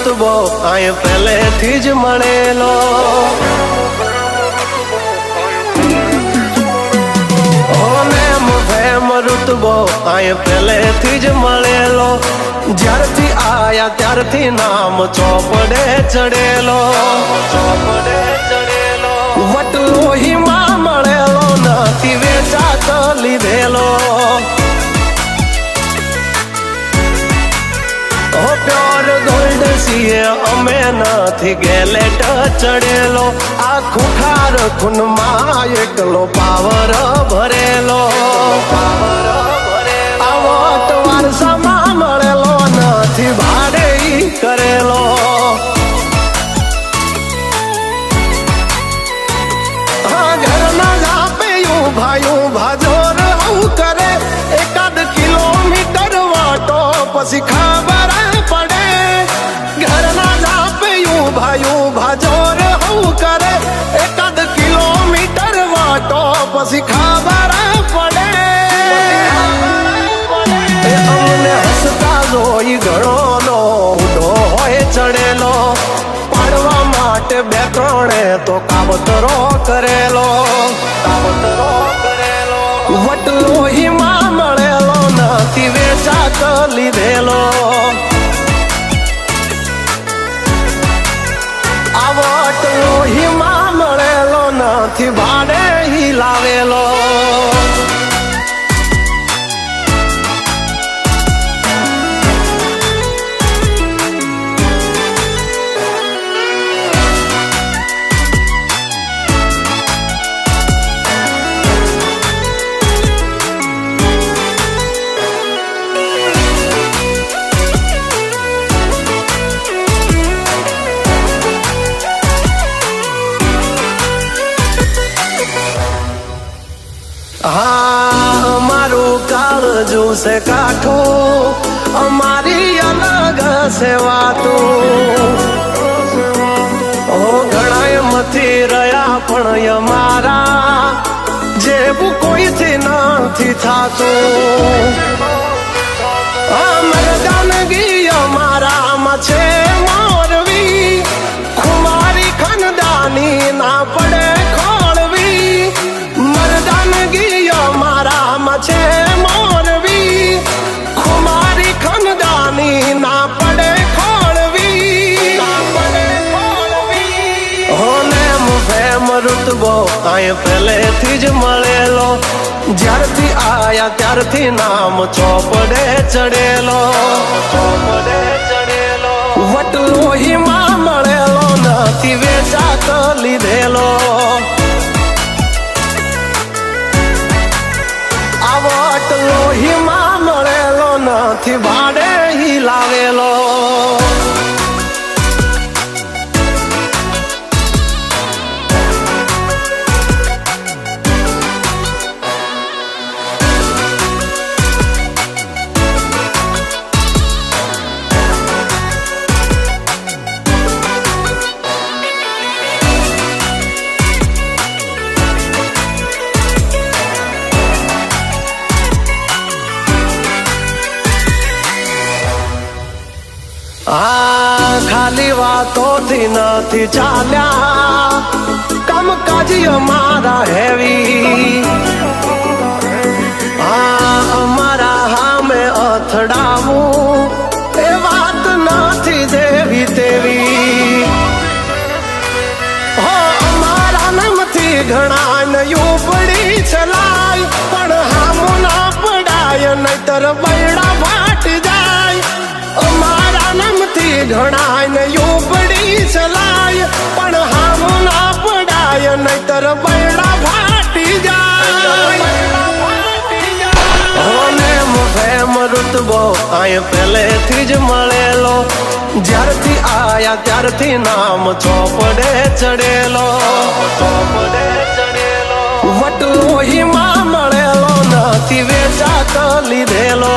રુતબો આય પહેલેથી જ મળેલો રુતબો આય પહેલેથી જ મળેલો જ્યારથી આયા ત્યારથી નામ ચોપડે ચડેલો વટલો હિમા મળેલો નથી વેચાત લીધેલો પ્યોર ગોલ્ડ સીએ અમે નથી ગેલેટ ચડેલો આ ખુખાર ખૂનમાં એકલો પાવર ભરેલો આવો તો વારસામાં મળેલો નથી ભાડે કરેલો હા ઘરના જાપે ઉભા જોર આવું કરે એકાદ કિલોમીટર વાટો પછી ખબર પડે ઘરના જાપે ઉભા જોર આવું કરે એકાદ કિલોમીટર વાટો પછી ખબર પડે અમને હસતા જોઈ ઘણો ઉડો હોય ચડેલો પાડવા માટે બે ત્રણે તો કાવતરો કરેલો વટલો હિમા મળેલો નથી વેચાત લીધેલો આ વટલો હિમા મળેલો નથી ભાડે લાવેલો હા અમારું કાળજું છે કાઠું અમારી અલગ છે વાતું ઘણા મથી રહ્યા પણ અમારા જેવું કોઈથી નથી થાતું મરદાનગી અમારામાં છે મોરવી ખુમારી ખનદાની ના પડે છે મોરવી ખુમારી ખનદાની ના પડે ખોળવી હોને ફેમ રુતબો આય પહેલેથી જ મળેલો જ્યારથી આયા ત્યારથી નામ ચોપડે ચડેલો વટલો હિમા મળેલો નથી વેચાત લીધેલો વટલો હિમા મળેલો નથી ભાડે લાવેલો હા ખાલી વાતોથી નથી ચાલ્યા કામકાજ અમારા હેવી હા અમારા હામે અથડાવું એ વાત નથી જેવી તેવી હો અમારા નામથી ઘણા નયું પડી ચલાય પણ હામું ના પડાય નહીતર બૈડા ફાટી જાય અમારા નામથી ઘણા નયું પડી ચલાય પણ હામું ના પડાય નહીતર બૈડા ફાટી જાય રુતબો આય પહેલેથી જ મળેલો જ્યારથી આયા ત્યારથી નામ ચોપડે ચડેલો વટલો હિમા મળેલો નથી વેચાત લીધેલો